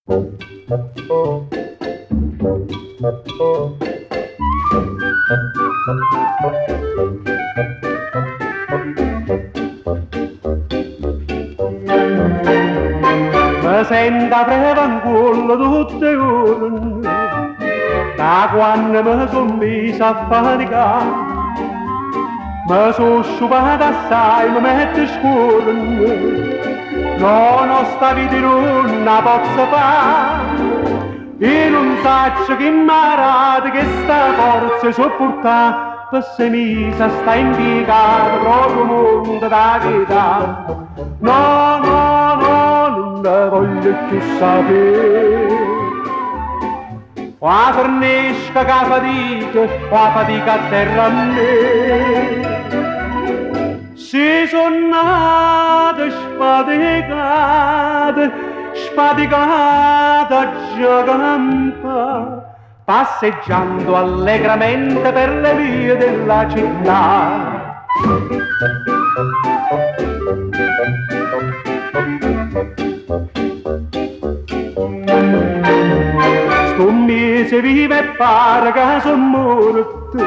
Mi sento prevancollo tutte le ore, da quando mi son messo a faticare, mi son sciupato assai, mi mette scuro, no, non sta vita non la posso fare, e non so che imparate che sta forza sopportare, per se mi sta impiegato proprio mondo da vita. No, no, no, non ne voglio più sapere. Qua fornisca che la fatica a terra a me. Si son nata sfaticata giocando, passeggiando allegramente per le vie della città. Sto mese vive e pare che son morto,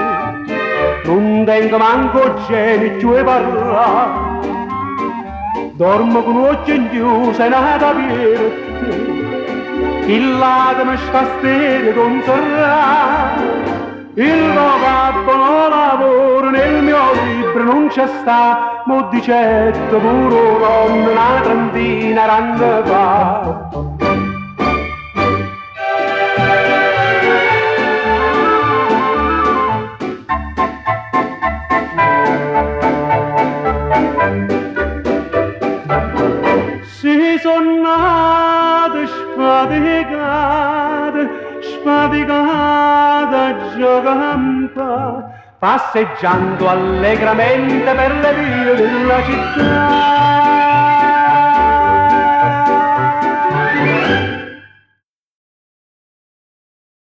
non tengo manco geni più e parlare, dormo con occhi in chiuso e nata aperta, il lato mi sta stile con serrare, il vocabolo lavoro nel mio libro non c'è sta, mo dicetto pure con una trentina d'anni fa. Si son nata sfaticata giocando, passeggiando allegramente per le vie della città.